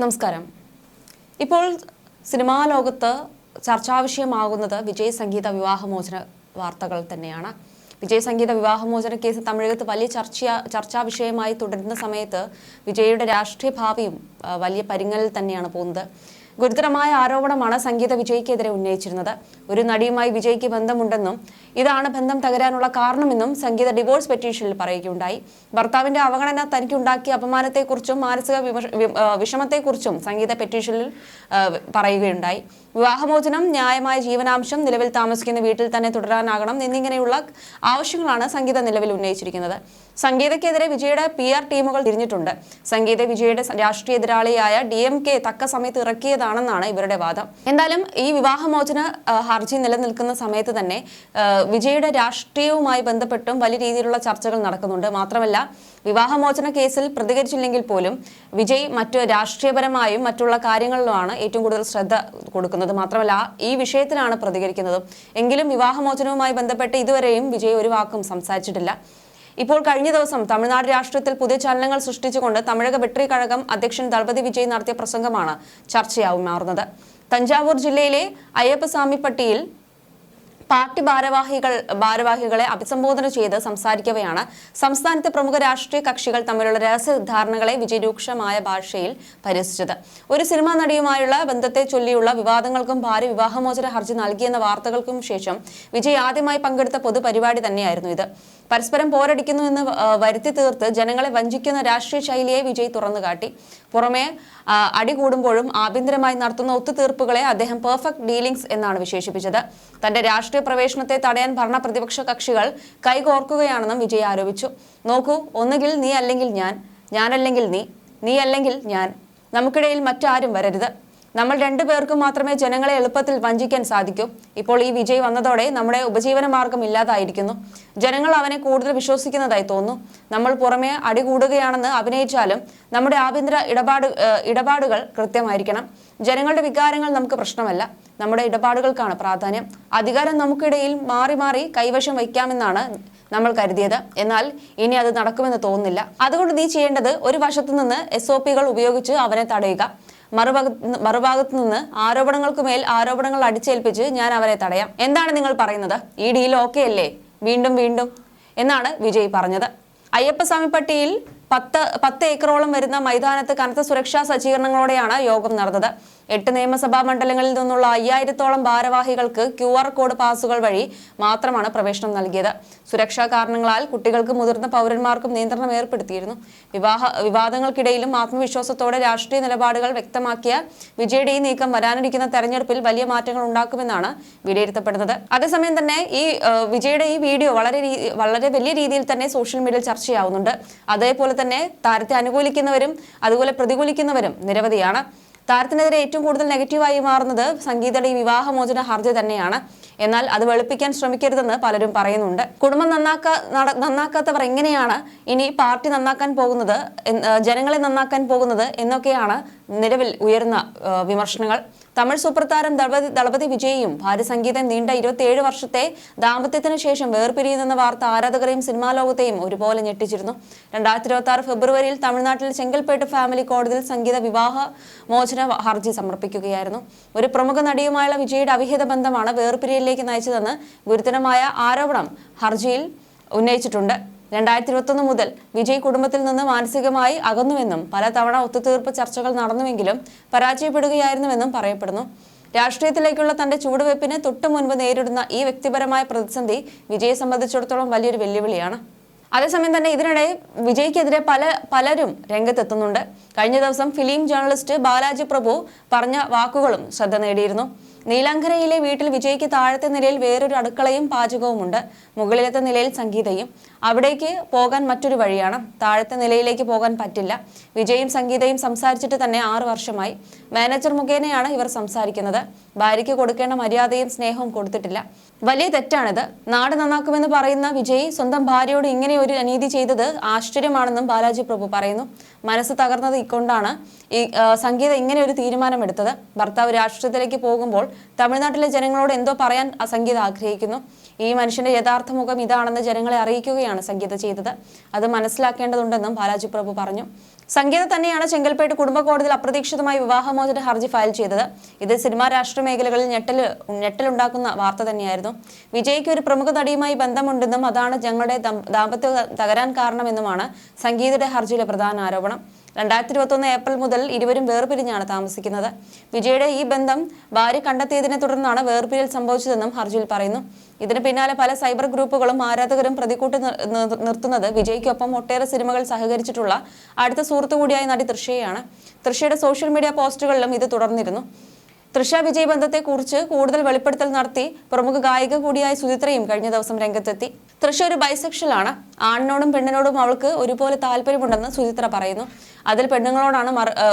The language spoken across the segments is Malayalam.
നമസ്കാരം. ഇപ്പോൾ സിനിമാ ലോകത്ത് ചർച്ചാവിഷയമാകുന്നത് വിജയ് സംഗീത വിവാഹമോചന വാർത്തകൾ തന്നെയാണ്. വിജയ് സംഗീത വിവാഹമോചന കേസ് തമിഴകത്ത് വലിയ ചർച്ചാ വിഷയമായി തുടരുന്ന സമയത്ത് വിജയുടെ രാഷ്ട്രീയ ഭാവിയും വലിയ പരിങ്ങലിൽ തന്നെയാണ് പോകുന്നത്. ഗുരുതരമായ ആരോപണമാണ് സംഗീത വിജയ്ക്കെതിരെ ഉന്നയിച്ചിരുന്നത്. ഒരു നടിയുമായി വിജയ്ക്ക് ബന്ധമുണ്ടെന്നും ഇതാണ് ബന്ധം തകരാനുള്ള കാരണമെന്നും സംഗീത ഡിവോഴ്സ് പെറ്റീഷനിൽ പറയുകയുണ്ടായി. ഭർത്താവിന്റെ അവഗണന തനിക്കുണ്ടാക്കിയ അപമാനത്തെക്കുറിച്ചും മാനസിക വിഷമത്തെക്കുറിച്ചും സംഗീത പെറ്റീഷനിൽ പറയുകയുണ്ടായി. വിവാഹമോചനം, ന്യായമായ ജീവനാംശം, നിലവിൽ താമസിക്കുന്ന വീട്ടിൽ തന്നെ തുടരാനാകണം എന്നിങ്ങനെയുള്ള ആവശ്യങ്ങളാണ് സംഗീത നിലവിൽ ഉന്നയിച്ചിരിക്കുന്നത്. സംഗീതയ്ക്കെതിരെ വിജയുടെ PR ടീമുകൾ തിരിഞ്ഞിട്ടുണ്ട്. സംഗീത വിജയുടെ രാഷ്ട്രീയ എതിരാളിയായ DMK തക്ക സമയത്ത് ഇറക്കിയതാണെന്നാണ് ഇവരുടെ വാദം. എന്തായാലും ഈ വിവാഹമോചന ഹർജി നിലനിൽക്കുന്ന സമയത്ത് തന്നെ വിജയുടെ രാഷ്ട്രീയവുമായി ബന്ധപ്പെട്ടും വലിയ രീതിയിലുള്ള ചർച്ചകൾ നടക്കുന്നുണ്ട്. മാത്രമല്ല, വിവാഹമോചന കേസിൽ പ്രതികരിച്ചില്ലെങ്കിൽ പോലും വിജയ് മറ്റു രാഷ്ട്രീയപരമായും മറ്റുള്ള കാര്യങ്ങളിലുമാണ് ഏറ്റവും കൂടുതൽ ശ്രദ്ധ കൊടുക്കുന്നത്. മാത്രമല്ല, ഈ വിഷയത്തിലാണ് പ്രതികരിക്കുന്നത്. എങ്കിലും വിവാഹമോചനവുമായി ബന്ധപ്പെട്ട് ഇതുവരെയും വിജയ് ഒരു വാക്കും സംസാരിച്ചിട്ടില്ല. ഇപ്പോൾ കഴിഞ്ഞ ദിവസം തമിഴ്നാട് രാഷ്ട്രീയത്തിൽ പുതിയ ചലനങ്ങൾ സൃഷ്ടിച്ചുകൊണ്ട് തമിഴക വെട്രി കഴകം അധ്യക്ഷൻ ദളപതി വിജയ് നടത്തിയ പ്രസംഗമാണ് ചർച്ചയായി മാറുന്നത്. തഞ്ചാവൂർ ജില്ലയിലെ അയ്യപ്പസ്വാമിപ്പട്ടിയിൽ പാർട്ടി ഭാരവാഹികളെ അഭിസംബോധന ചെയ്ത് സംസാരിക്കവെയാണ് സംസ്ഥാനത്തെ പ്രമുഖ രാഷ്ട്രീയ കക്ഷികൾ തമ്മിലുള്ള രഹസ്യ ധാരണകളെ വിജയ് രൂക്ഷമായ ഭാഷയിൽ പരിഹസിച്ചത്. ഒരു സിനിമാ നടിയുമായുള്ള ബന്ധത്തെ ചൊല്ലിയുള്ള വിവാദങ്ങൾക്കും ഭാര്യ വിവാഹമോചന ഹർജി നൽകിയെന്ന വാർത്തകൾക്കും ശേഷം വിജയ് ആദ്യമായി പങ്കെടുത്ത പൊതുപരിപാടി തന്നെയായിരുന്നു ഇത്. പരസ്പരം പോരടിക്കുന്നു എന്ന് വരുത്തി തീർത്ത് ജനങ്ങളെ വഞ്ചിക്കുന്ന രാഷ്ട്രീയ ശൈലിയെ വിജയ് തുറന്നുകാട്ടി. പുറമെ അടികൂടുമ്പോഴും ആഭ്യന്തരമായി നടത്തുന്ന ഒത്തുതീർപ്പുകളെ അദ്ദേഹം പെർഫെക്റ്റ് ഡീലിംഗ്സ് എന്നാണ് വിശേഷിപ്പിച്ചത്. തന്റെ രാഷ്ട്രീയ പ്രവേശനത്തെ തടയാൻ ഭരണ പ്രതിപക്ഷ കക്ഷികൾ കൈകോർക്കുകയാണെന്നും വിജയ് ആരോപിച്ചു. നോക്കൂ, ഒന്നുകിൽ നീ അല്ലെങ്കിൽ ഞാൻ, ഞാനല്ലെങ്കിൽ നീ, നീ അല്ലെങ്കിൽ ഞാൻ, നമുക്കിടയിൽ മറ്റാരും വരരുത്. നമ്മൾ രണ്ടുപേർക്കും മാത്രമേ ജനങ്ങളെ എളുപ്പത്തിൽ വഞ്ചിക്കാൻ സാധിക്കൂ. ഇപ്പോൾ ഈ വിജയ് വന്നതോടെ നമ്മുടെ ഉപജീവന മാർഗം ഇല്ലാതായിരിക്കുന്നു. ജനങ്ങൾ അവനെ കൂടുതൽ വിശ്വസിക്കുന്നതായി തോന്നുന്നു. നമ്മൾ പുറമെ അടികൂടുകയാണെന്ന് അഭിനയിച്ചാലും നമ്മുടെ ആഭ്യന്തര ഇടപാടുകൾ കൃത്യമായിരിക്കണം. ജനങ്ങളുടെ വികാരങ്ങൾ നമുക്ക് പ്രശ്നമല്ല, നമ്മുടെ ഇടപാടുകൾക്കാണ് പ്രാധാന്യം. അധികാരം നമുക്കിടയിൽ മാറി മാറി കൈവശം വയ്ക്കാമെന്നാണ് നമ്മൾ കരുതിയത്. എന്നാൽ ഇനി അത് നടക്കുമെന്ന് തോന്നുന്നില്ല. അതുകൊണ്ട് നീ ചെയ്യേണ്ടത് ഒരു വശത്തു നിന്ന് SOPകൾ ഉപയോഗിച്ച് അവനെ തടയുക. മറുഭാഗത്തു നിന്ന് ആരോപണങ്ങൾക്കുമേൽ ആരോപണങ്ങൾ അടിച്ചേൽപ്പിച്ച് ഞാൻ അവരെ തടയാം. എന്താണ് നിങ്ങൾ പറയുന്നത്? ഈ ഡീൽ ഓക്കെ അല്ലേ? വീണ്ടും വീണ്ടും എന്നാണ് വിജയ് പറഞ്ഞത്. അയ്യപ്പസ്വാമിപ്പട്ടിയിൽ 10 ഏക്കറോളം വരുന്ന മൈതാനത്ത് കനത്ത സുരക്ഷാ സജ്ജീകരണങ്ങളോടെയാണ് യോഗം നടന്നത്. 8 നിയമസഭാ മണ്ഡലങ്ങളിൽ നിന്നുള്ള 5000-ഓളം ഭാരവാഹികൾക്ക് QR കോഡ് പാസുകൾ വഴി മാത്രമാണ് പ്രവേശനം നൽകിയത്. സുരക്ഷാ കാരണങ്ങളാൽ കുട്ടികൾക്കും മുതിർന്ന പൗരന്മാർക്കും നിയന്ത്രണം ഏർപ്പെടുത്തിയിരുന്നു. വിവാദങ്ങൾക്കിടയിലും ആത്മവിശ്വാസത്തോടെ രാഷ്ട്രീയ നിലപാടുകൾ വ്യക്തമാക്കിയ വിജയുടെ ഈ നീക്കം വരാനിരിക്കുന്ന തെരഞ്ഞെടുപ്പിൽ വലിയ മാറ്റങ്ങൾ ഉണ്ടാക്കുമെന്നാണ് വിലയിരുത്തപ്പെടുന്നത്. അതേസമയം തന്നെ ഈ വിജയുടെ ഈ വീഡിയോ വളരെ വലിയ രീതിയിൽ തന്നെ സോഷ്യൽ മീഡിയയിൽ ചർച്ചയാവുന്നുണ്ട്. അതേപോലെ തന്നെ താരത്തെ അനുകൂലിക്കുന്നവരും അതുപോലെ പ്രതികൂലിക്കുന്നവരും നിരവധിയാണ്. താരത്തിനെതിരെ ഏറ്റവും കൂടുതൽ നെഗറ്റീവായി മാറുന്നത് സംഗീതയുടെ ഈ വിവാഹമോചന ഹർജി തന്നെയാണ്. എന്നാൽ അത് വെളുപ്പിക്കാൻ ശ്രമിക്കരുതെന്ന് പലരും പറയുന്നുണ്ട്. കുടുംബം നന്നാക്കാത്തവർ എങ്ങനെയാണ് ഇനി പാർട്ടി നന്നാക്കാൻ പോകുന്നത്, ജനങ്ങളെ നന്നാക്കാൻ പോകുന്നത് എന്നൊക്കെയാണ് നിലവിൽ ഉയർന്ന വിമർശനങ്ങൾ. തമിഴ് സൂപ്പർ താരം ദളപതി വിജയും ഭാര്യ സംഗീതയും നീണ്ട 27 വർഷത്തെ ദാമ്പത്യത്തിന് ശേഷം വേർപിരിയുന്നെന്ന വാർത്ത ആരാധകരെയും സിനിമാ ലോകത്തെയും ഒരുപോലെ ഞെട്ടിച്ചിരുന്നു. 2026 ഫെബ്രുവരിയിൽ തമിഴ്നാട്ടിൽ ചെങ്കൽപ്പേട്ട് ഫാമിലി കോടതിയിൽ സംഗീത വിവാഹ മോചന ഹർജി സമർപ്പിക്കുകയായിരുന്നു. ഒരു പ്രമുഖ നടിയുമായുള്ള വിജയുടെ അവിഹിത ബന്ധമാണ് വേർപിരിയലിലേക്ക് നയിച്ചതെന്ന് ഗുരുതരമായ ആരോപണം ഹർജിയിൽ ഉന്നയിച്ചിട്ടുണ്ട്. 2021 മുതൽ വിജയ് കുടുംബത്തിൽ നിന്ന് മാനസികമായി അകന്നുവെന്നും പലതവണ ഒത്തുതീർപ്പ് ചർച്ചകൾ നടന്നുവെങ്കിലും പരാജയപ്പെടുകയായിരുന്നുവെന്നും പറയപ്പെടുന്നു. രാഷ്ട്രീയത്തിലേക്കുള്ള തന്റെ ചുവടുവയ്പ്പിന് തൊട്ടു മുൻപ് നേരിടുന്ന ഈ വ്യക്തിപരമായ പ്രതിസന്ധി വിജയെ സംബന്ധിച്ചിടത്തോളം വലിയൊരു വെല്ലുവിളിയാണ്. അതേസമയം തന്നെ ഇതിനിടെ വിജയ്ക്കെതിരെ പലരും രംഗത്തെത്തുന്നുണ്ട്. കഴിഞ്ഞ ദിവസം ഫിലിം ജേർണലിസ്റ്റ് ബാലാജി പ്രഭു പറഞ്ഞ വാക്കുകളും ശ്രദ്ധ നേടിയിരുന്നു. നീലാങ്കരയിലെ വീട്ടിൽ വിജയ്ക്ക് താഴത്തെ നിലയിൽ വേറൊരു അടുക്കളയും പാചകവും ഉണ്ട്. മുകളിലത്തെ നിലയിൽ സംഗീതയും. അവിടേക്ക് പോകാൻ മറ്റൊരു വഴിയാണ്. താഴത്തെ നിലയിലേക്ക് പോകാൻ പറ്റില്ല. വിജയും സംഗീതയും സംസാരിച്ചിട്ട് തന്നെ 6 വർഷമായി. മാനേജർ മുഖേനയാണ് ഇവർ സംസാരിക്കുന്നത്. ഭാര്യയ്ക്ക് കൊടുക്കേണ്ട മര്യാദയും സ്നേഹവും കൊടുത്തിട്ടില്ല. വലിയ തെറ്റാണിത്. നാട് നന്നാക്കുമെന്ന് പറയുന്ന വിജയ് സ്വന്തം ഭാര്യയോട് ഇങ്ങനെ ഒരു അനീതി ചെയ്തത് ആശ്ചര്യമാണെന്നും ബാലാജി പ്രഭു പറയുന്നു. മനസ്സ് തകർന്നത് ഇക്കൊണ്ടാണ് ഈ സംഗീത ഇങ്ങനെ ഒരു തീരുമാനമെടുത്തത്. ഭർത്താവ് രാഷ്ട്രീയത്തിലേക്ക് പോകുമ്പോൾ തമിഴ്നാട്ടിലെ ജനങ്ങളോട് എന്തോ പറയാൻ സംഗീത ആഗ്രഹിക്കുന്നു. ഈ മനുഷ്യന്റെ യഥാർത്ഥ മുഖം ഇതാണെന്ന് ജനങ്ങളെ അറിയിക്കുകയാണ് സംഗീത ചെയ്തത്. അത് മനസ്സിലാക്കേണ്ടതുണ്ടെന്നും ബാലാജി പ്രഭു പറഞ്ഞു. സംഗീത തന്നെയാണ് ചെങ്കൽപ്പേട്ട് കുടുംബ കോടതിയിൽ അപ്രതീക്ഷിതമായി വിവാഹമോചന ഹർജി ഫയൽ ചെയ്തത്. ഇത് സിനിമാ രാഷ്ട്രീയ മേഖലകളിൽ ഞെട്ടലുണ്ടാക്കുന്ന വാർത്ത തന്നെയായിരുന്നു. വിജയ്ക്ക് ഒരു പ്രമുഖ നടിയുമായി ബന്ധമുണ്ടെന്നും അതാണ് ഞങ്ങളുടെ ദാമ്പത്യം തകരാൻ കാരണമെന്നുമാണ് സംഗീതയുടെ ഹർജിയിലെ പ്രധാന ആരോപണം. 2021 ഏപ്രിൽ മുതൽ ഇരുവരും വേർപിരിഞ്ഞാണ് താമസിക്കുന്നത്. വിജയുടെ ഈ ബന്ധം ഭാര്യ കണ്ടെത്തിയതിനെ തുടർന്നാണ് വേർപിരിയൽ സംഭവിച്ചതെന്നും ഹർജിയിൽ പറയുന്നു. ഇതിന് പിന്നാലെ പല സൈബർ ഗ്രൂപ്പുകളും ആരാധകരും പ്രതികൂട്ടി നിർത്തുന്നത് വിജയ്ക്കൊപ്പം ഒട്ടേറെ സിനിമകൾ സഹകരിച്ചിട്ടുള്ള അടുത്ത സുഹൃത്തു കൂടിയായ നടി തൃഷയെയാണ്. തൃഷയുടെ സോഷ്യൽ മീഡിയ പോസ്റ്റുകളിലും ഇത് തുടർന്നിരുന്നു. തൃഷ വിജയ് ബന്ധത്തെക്കുറിച്ച് കൂടുതൽ വെളിപ്പെടുത്തൽ നടത്തി പ്രമുഖ ഗായിക കൂടിയായ സുചിത്രയും കഴിഞ്ഞ ദിവസം രംഗത്തെത്തി. തൃഷ ഒരു ബൈസെക്ഷലാണ്. ആണിനോടും പെണ്ണിനോടും അവൾക്ക് ഒരുപോലെ താല്പര്യമുണ്ടെന്ന് സുചിത്ര പറയുന്നു. അതിൽ പെണ്ണുങ്ങളോടാണ്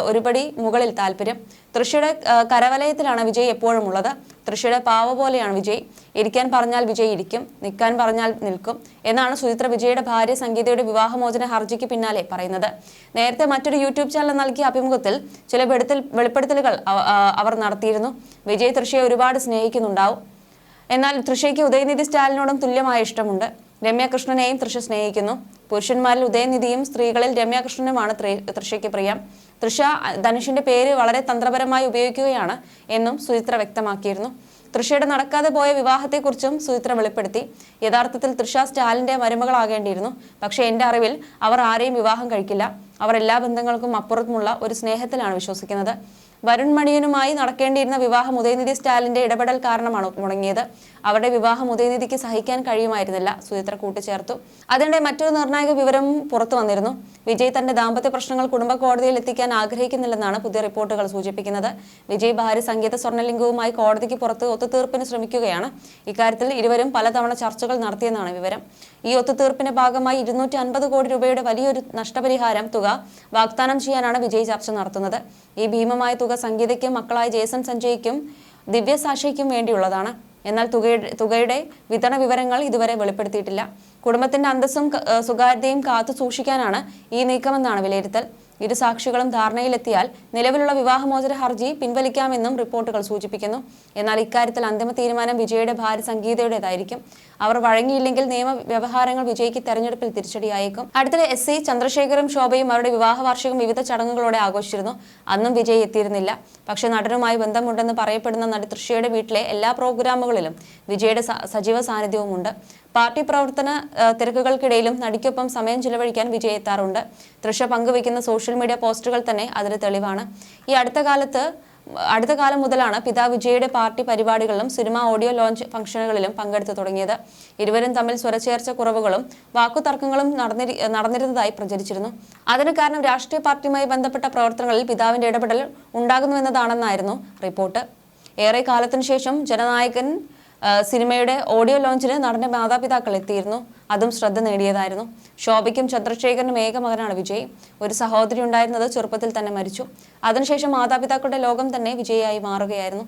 ഒരുപടി മുകളിൽ താല്പര്യം. തൃഷയുടെ കരവലയത്തിലാണ് വിജയ് എപ്പോഴും ഉള്ളത്. തൃഷയുടെ പാവ പോലെയാണ് വിജയ്. ഇരിക്കാൻ പറഞ്ഞാൽ വിജയ് ഇരിക്കും, നിൽക്കാൻ പറഞ്ഞാൽ നിൽക്കും എന്നാണ് സുചിത്ര വിജയുടെ ഭാര്യ സംഗീതയുടെ വിവാഹമോചന ഹർജിക്ക് പിന്നാലെ പറയുന്നത്. നേരത്തെ മറ്റൊരു യൂട്യൂബ് ചാനൽ നൽകിയ അഭിമുഖത്തിൽ ചില വെളിപ്പെടുത്തലുകൾ അവർ നടത്തിയിരുന്നു. വിജയ് തൃഷയെ ഒരുപാട് സ്നേഹിക്കുന്നുണ്ടാവും. എന്നാൽ തൃഷയ്ക്ക് ഉദയനിധി സ്റ്റാലിനോടും തുല്യമായ ഇഷ്ടമുണ്ട്. രമ്യാകൃഷ്ണനെയും തൃഷ സ്നേഹിക്കുന്നു. പുരുഷന്മാരിൽ ഉദയനിധിയും സ്ത്രീകളിൽ രമ്യാകൃഷ്ണനുമാണ് തൃഷയ്ക്ക് പ്രിയം. തൃഷ ധനുഷിന്റെ പേര് വളരെ തന്ത്രപരമായി ഉപയോഗിക്കുകയാണ് എന്നും സുചിത്ര വ്യക്തമാക്കിയിരുന്നു. തൃഷയുടെ നടക്കാതെ പോയ വിവാഹത്തെക്കുറിച്ചും സുചിത്ര വെളിപ്പെടുത്തി. യഥാർത്ഥത്തിൽ തൃഷ സ്റ്റാലിന്റെ മരുമകളാകേണ്ടിയിരുന്നു. പക്ഷേ എന്റെ അറിവിൽ അവർ ആരെയും വിവാഹം കഴിക്കില്ല. അവർ എല്ലാ ബന്ധങ്ങൾക്കും അപ്പുറത്തുമുള്ള ഒരു സ്നേഹത്തിലാണ് വിശ്വസിക്കുന്നത്. വരുൺ മണിയനുമായി നടക്കേണ്ടിയിരുന്ന വിവാഹം ഉദയനിധി സ്റ്റാലിന്റെ ഇടപെടൽ കാരണമാണ് മുടങ്ങിയത്. അവരുടെ വിവാഹം ഉദയനിധിക്ക് സഹിക്കാൻ കഴിയുമായിരുന്നില്ല, സുചിത്ര കൂട്ടിച്ചേർത്തു. അതിനിടെ മറ്റൊരു നിർണായക വിവരം പുറത്തു വന്നിരുന്നു. വിജയ് തന്റെ ദാമ്പത്യ പ്രശ്നങ്ങൾ കുടുംബ കോടതിയിൽ എത്തിക്കാൻ ആഗ്രഹിക്കുന്നില്ലെന്നാണ് പുതിയ റിപ്പോർട്ടുകൾ സൂചിപ്പിക്കുന്നത്. വിജയ് ഭാര്യ സംഗീത സ്വർണ്ണലിംഗവുമായി കോടതിക്ക് പുറത്ത് ഒത്തുതീർപ്പിന് ശ്രമിക്കുകയാണ്. ഇക്കാര്യത്തിൽ ഇരുവരും പലതവണ ചർച്ചകൾ നടത്തിയെന്നാണ് വിവരം. ഈ ഒത്തുതീർപ്പിന്റെ ഭാഗമായി 250 കോടി രൂപയുടെ വലിയൊരു നഷ്ടപരിഹാരം തുക വാഗ്ദാനം ചെയ്യാനാണ് വിജയ് ചർച്ച നടത്തുന്നത്. ഈ ഭീമമായ തുക സംഗീതയ്ക്കും മക്കളായ ജേസൺ സഞ്ജയ്ക്കും ദിവ്യസാക്ഷിക്കും വേണ്ടിയുള്ളതാണ്. എന്നാൽ തുകയുടെ വിതരണ വിവരങ്ങൾ ഇതുവരെ വെളിപ്പെടുത്തിയിട്ടില്ല. കുടുംബത്തിന്റെ അന്തസ്സും സ്വകാര്യതയും കാത്തു സൂക്ഷിക്കാനാണ് ഈ നീക്കമെന്നാണ് വിലയിരുത്തൽ. ഇരു സാക്ഷികളും ധാരണയിലെത്തിയാൽ നിലവിലുള്ള വിവാഹമോചന ഹർജി പിൻവലിക്കാമെന്നും റിപ്പോർട്ടുകൾ സൂചിപ്പിക്കുന്നു. എന്നാൽ ഇക്കാര്യത്തിൽ അന്തിമ തീരുമാനം വിജയുടെ ഭാര്യ സംഗീതയുടേതായിരിക്കും. അവർ വഴങ്ങിയില്ലെങ്കിൽ നിയമ വ്യവഹാരങ്ങൾ വിജയ്ക്ക് തെരഞ്ഞെടുപ്പിൽ തിരിച്ചടിയായേക്കും. അടുത്തിടെ SC ചന്ദ്രശേഖറും ശോഭയും അവരുടെ വിവാഹ വാർഷികം വിവിധ ചടങ്ങുകളോടെ ആഘോഷിച്ചിരുന്നു. അന്നും വിജയ് എത്തിയിരുന്നില്ല. പക്ഷേ നടനുമായി ബന്ധമുണ്ടെന്ന് പറയപ്പെടുന്ന നടി തൃഷയുടെ വീട്ടിലെ എല്ലാ പ്രോഗ്രാമുകളിലും വിജയുടെ സജീവ സാന്നിധ്യവുമുണ്ട്. പാർട്ടി പ്രവർത്തന തിരക്കുകൾക്കിടയിലും നടിക്കൊപ്പം സമയം ചിലവഴിക്കാൻ വിജയ് എത്താറുണ്ട്. തൃഷ പങ്കുവയ്ക്കുന്ന സോഷ്യൽ മീഡിയ പോസ്റ്റുകൾ തന്നെ അതിന് തെളിവാണ്. ഈ അടുത്ത കാലം മുതലാണ് പിതാവ് വിജയുടെ പാർട്ടി പരിപാടികളിലും സിനിമ ഓഡിയോ ലോഞ്ച് ഫംഗ്ഷനുകളിലും പങ്കെടുത്തു തുടങ്ങിയത്. ഇരുവരും തമ്മിൽ സ്വരച്ചേർച്ച കുറവുകളും വാക്കുതർക്കങ്ങളും നടന്നിരുന്നതായി പ്രചരിച്ചിരുന്നു. അതിന് കാരണം രാഷ്ട്രീയ പാർട്ടിയുമായി ബന്ധപ്പെട്ട പ്രവർത്തനങ്ങളിൽ പിതാവിന്റെ ഇടപെടൽ ഉണ്ടാകുന്നുവെന്നതാണെന്നായിരുന്നു റിപ്പോർട്ട്. ഏറെ കാലത്തിനു ശേഷം ജനനായകൻ സിനിമയുടെ ഓഡിയോ ലോഞ്ചിന് നടന്റെ മാതാപിതാക്കൾ എത്തിയിരുന്നു. അതും ശ്രദ്ധ നേടിയതായിരുന്നു. ശോഭയ്ക്കും ചന്ദ്രശേഖരനും ഏക മകനാണ് വിജയ്. ഒരു സഹോദരി ഉണ്ടായിരുന്നത് ചെറുപ്പത്തിൽ തന്നെ മരിച്ചു. അതിനുശേഷം മാതാപിതാക്കളുടെ ലോകം തന്നെ വിജയായി മാറുകയായിരുന്നു.